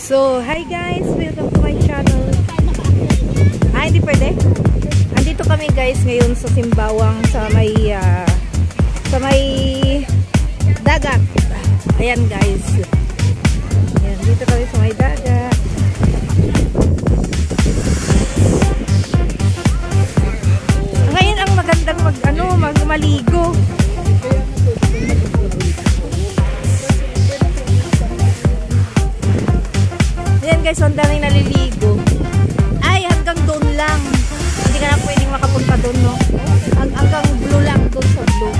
So, hi guys! Welcome to my channel. Hindi pwede. Andito kami guys ngayon sa Simbawang sa may dagat. Ayan guys. Ayan, dito kami sa may dagat. Ngayon ang magandang maligo. Ayan guys, ang daming naliligo. Ay, hanggang doon lang. Hindi ka na pwedeng makapunta doon, no? Hanggang blue lang, doon sa blue.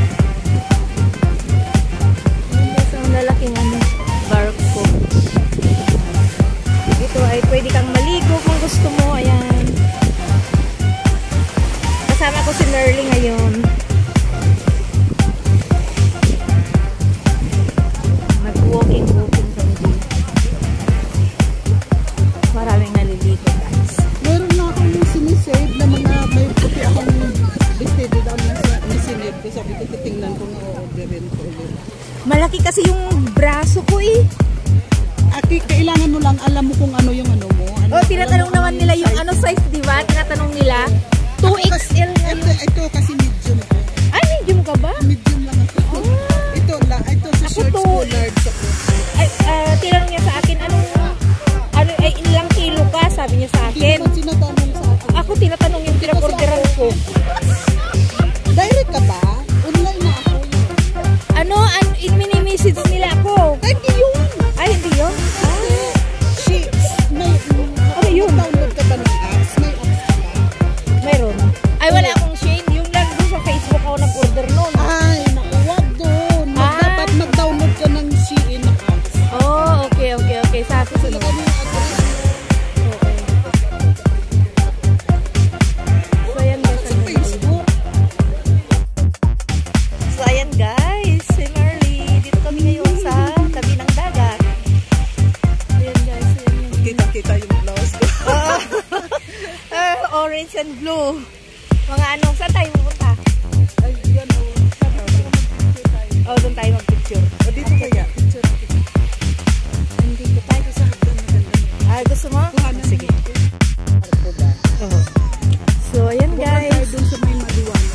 Ayan guys, ang lalaking barko. Ito ay pwede kang maligo kung gusto mo. Ayan. Kasama ko si Nerly ngayon. Mag-walking kami dito. Maraming naliligo guys. Meron na akong sinisave na mga may puti akong vestido doon na sinave ko. Sabi ko, titingnan ko na o-orderin ko ulit. Malaki kasi yung braso ko eh. Kailangan mo lang alam mo kung ano yung ano mo. Tinatanong naman nila yung size, di ba? Tinatanong nila 2XL na yun. Ito kasi medium ko. Ay, medium ka ba? Medium lang ako. Ito sa shorts ko, large ako. Tinanong niya sa akin, ilang kilo ka? Sabi niya sa akin. Hindi naman tinatanong sa akin. Ako tinatanong yung pinag-orderan ko. Direct ka ba? Online na ako. Mini-message nila ako. Ay, hindi yun. Ay, hindi yun? Ano yun? Download ka ba ng apps? May apps ka ba? Mayroon. Ay, wala akong Shein. Yung lang doon sa Facebook ako nag-order noon. Ay, nakuwag doon. Dapat mag-download ka ng Shein na apps. Oh, okay. Sa susunod. So, ayan guys. Sa Facebook. So, ayan guys. Si Merly. Dito kami ngayon sa tabi ng dagat. Ayan guys. Kita yung blouse ko. Orange and blue. Mga saan tayo pupunta? Ay, yan o. Sabi ko mag-picture tayo. Doon tayo mag-picture. O, dito kaya. Picture. Dito tayo sa gusto mo? Sige. So, ayan guys. Tayo dun sa may maluwang.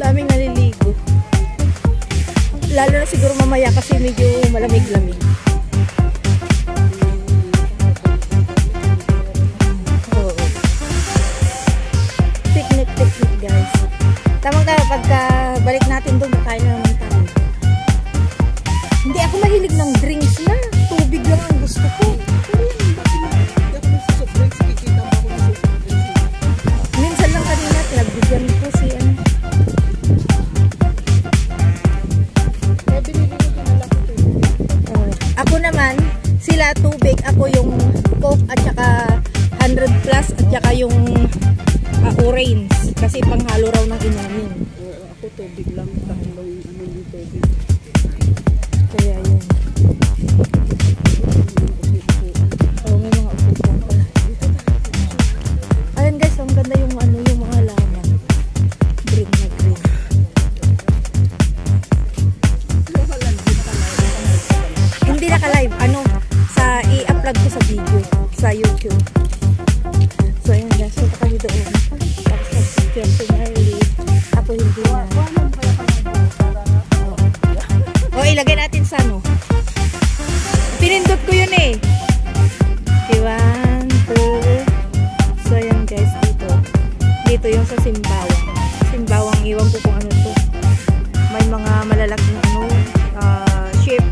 Daming naliligo. Lalo na siguro mamaya kasi medyo malamig-lamig. Picnic guys. Tamang-tama pagka balik natin doon, makain na naman tayo. Hindi ako mahilig ng drinks na. Tubig lang ang gusto ko. Minsan lang kanina, pinagbigyan ko si ako naman, sila tubig, ako yung Coke at saka 100 plus at saka yung orange kasi panghalo raw ng inumin. Ako tubig lang, tatlong yung tubig. Kaya yun. May mga upuan pala. Ayan guys, ang ganda yung yung mga halaman. Green na green. Hindi naka-live. I-upload ko sa video sa YouTube. So ayan guys, so kami doon. Tapos nag-picture si Merly. Ako hindi na. Ilagay natin sa pinindot ko yun eh. Okay, 1, 2. So ayan guys, dito yung sa Simbawang. Simbawang, iwan ko kung ano to. May mga malalaking ship.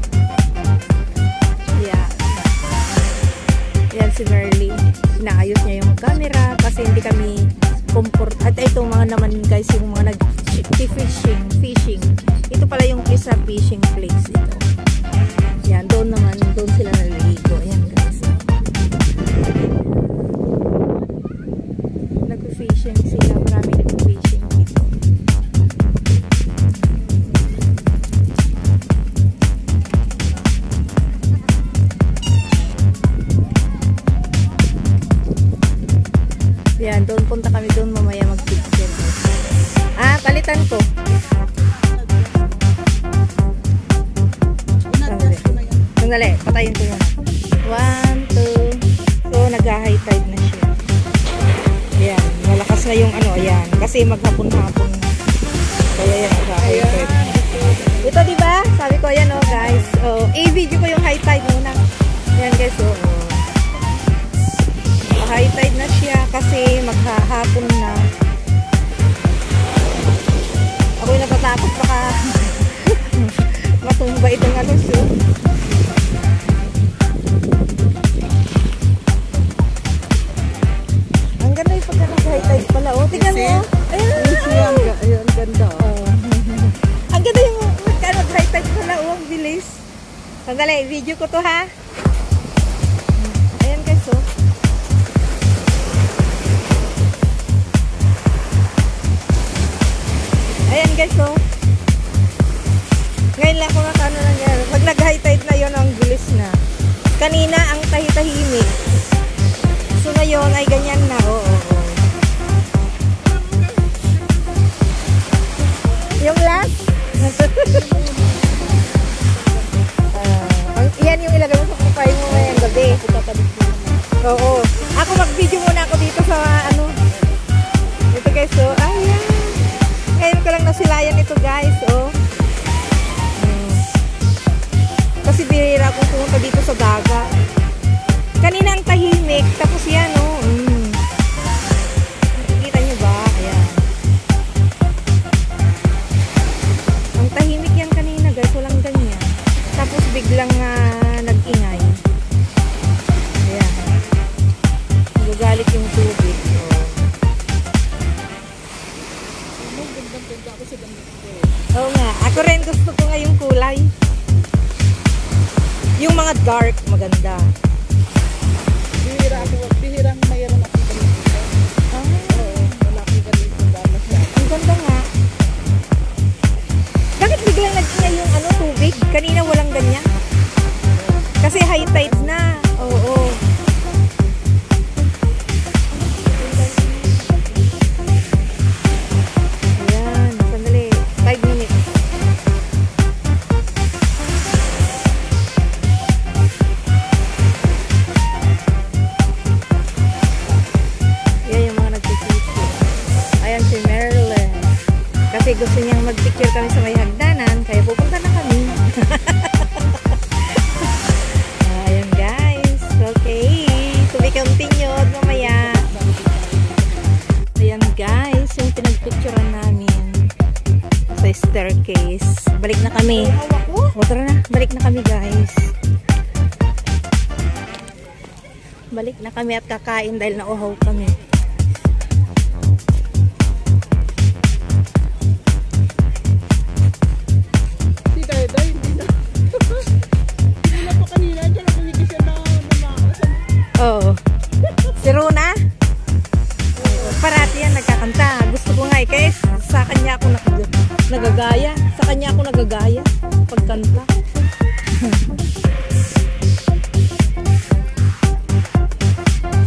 Yan si Merly. Inaayos niya yung camera kasi hindi kami comfort. At ito mga naman guys, yung mga fishing. Ito pala yung isa fishing place ito. Yan, doon sila naliligo. Ayan guys. Nag-fishing sila. Marami nag-fishing dito. Yan, doon punta kami doon mamaya mag-picture. Palitan ko. Sandali, patayin ko muna. 1, 2. So, nag-high tide na siya. Ayan, malakas na yung ano, ayan. Kasi maghapon-hapon na. Kaya yan, nag-high tide. Ito, diba? Sabi ko, ayan oh, guys. Oh, i-video ko yung high tide muna. Ayan, guys, oh. High tide na siya kasi maghahapon na. Ako'y natatakot baka matumba itong ano siya. Ang ganda yung pagka nag-high tide pala. Oh, tingnan mo. Ayun, ganda. Ang ganda yung pagka nag-high tide pala. Oh, ang bilis. Sandali, video ko to ha. Ayan guys, oh. Ayan guys, oh. Ngayon lang kung ano nangyari. Pag nag-high tide na yun, ang bilis na. Kanina, ang tahitahimik. So, ngayon ay ganyan na. Oo. Yung last? Yan yung ilagay mo sa kupay mo ngayong gabi. Oo. Ako mag-video muna ako dito sa ano. Ito guys, oh. Ayan. Ngayon ko lang nasilayan ito guys, oh. Kasi bihira akong pumunta dito sa dagat. Kanina ang tahimik, tapos yan, oh. Nakikita nyo ba? Ayan. Ang tahimik yan kanina guys, walang ganyan. Tapos biglang nag-ingay. Ayan. Nagagalit yung tubig, oh. Oo nga. Ako rin gusto ko nga yung kulay. Yung mga dark, maganda. Bihirang mayroon ako ganito. Oo, wala akong ganito. Ang ganda nga. Bakit biglang nag-ingay yung ano, tubig? Kanina walang ganyan. Kasi high tide na. Oo. Ayan, sandali. 5 minutes. Ayan yung mga nagpipicture. Ayan si Marilyn. Kasi gusto niyang magpicture kami sa may hagdanan, kaya pupunta na kami. Ayan guys. Okay. To be continued mamaya. Ayan guys, yung pinagpicturean namin sa staircase. Balik na kami. O tara na, balik na kami guys. Balik na kami at kakain dahil nauhaw kami. Si Dayday, hindi na. Hindi na pa kanina, dyan ako hindi siya namakasan. Oo. Si Rona? Parati yan nagkakanta. Gusto ko nga eh. Kaya sa kanya ako nagagaya. Sa kanya ako nagagaya. Pagkanta.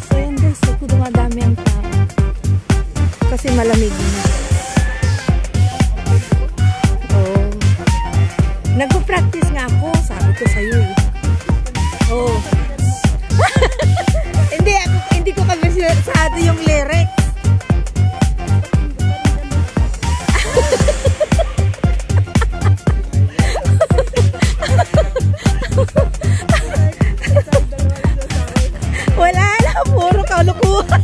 So yan guys. Ako dumadami ang tao. Kasi malamig na. Oo. Nagpo-practice nga ako. Sabi ko sa'yo eh. Oo. Hindi ko kabisado yung lyrics. Wala na, puro kalukuhan.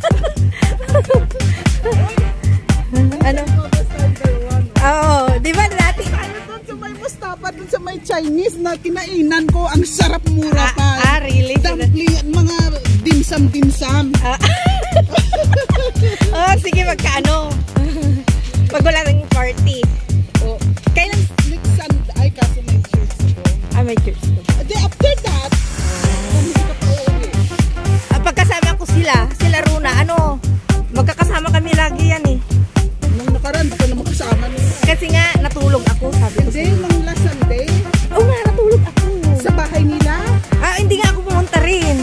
Ano? Oo, di ba dati? Ano doon sa may Mustafa, doon sa may Chinese na kinainan ko, ang sarap mura pa. Really? Dumpling at mga dimsum. Oh, sige, magkaano? Pag wala nang party. Oh, Kailan? next Sunday, ay kaso may church ko. May church ko. After that, kung hindi ka pa uuwi. Pagkasama ko sila Runa, magkakasama kami lagi yan eh. Nung nakaraan, di ka na makasama nila. Kasi nga, natulog ako, sabi ko. Hindi, nung last Sunday, Oo nga, natulog ako. sa bahay nila. Hindi nga ako pumunta rin.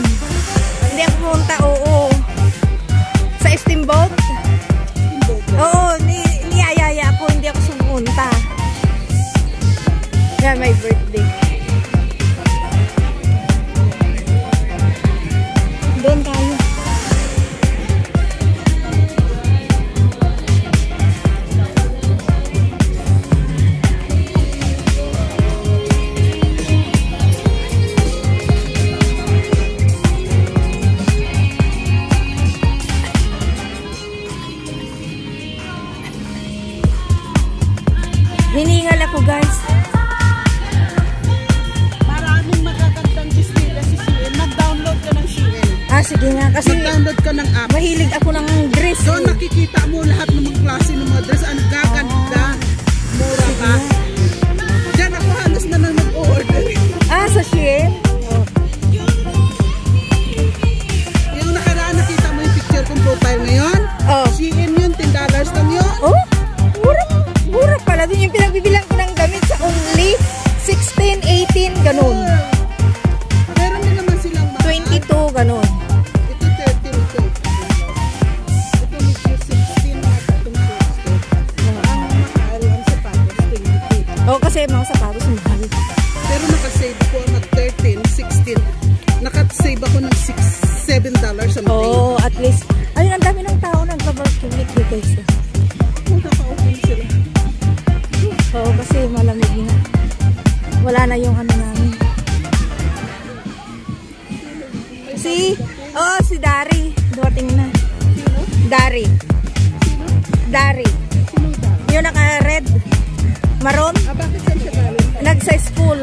Hindi ako pumunta, oo. Sa steamboat? Oo, niyayaya ako, hindi ako sumunta. Yan, my birthday. Hiningal ako guys. Maraming magagandang bestida si Shein. Mag-download ka ng Shein. Ah, sige nga. Kasi Mag-download ka ng app. mahilig ako ng dress. Doon nakikita mo lahat ng mga klase ng mga dress. Ang gaganda. Mura pa. Diyan ako halos na nang nag-order. Ah, sa Shein? Yung nakaraan nakita mo yung picture kong profile ngayon. Oh. Shein yun, $10 lang yun. Oh, mura pala. Doon yung pinagbibilang ko ng damit sa only 16, 18, ganun. Meron din naman silang mahal. 22, ganun. Ito 13 ito. Ito medyo 16 na itong 16. Ang mahal ang sapatos, 22. Oo, kasi mga sapatos mahal. Pero nakasave ako ng 13, 16. Nakasave ako ng $7 something. Oo, at least. Ayun, ang dami ng tao nagbabarkimik guys. Nakaka-open sila. Oo, kasi malamig na. Wala na yung ano namin. Si Dari. Dumating na. Sino? Dari. Sino? Dari. Sino ba? Yung naka-red. Maroon. Bakit saan siya galing? Nagsa school.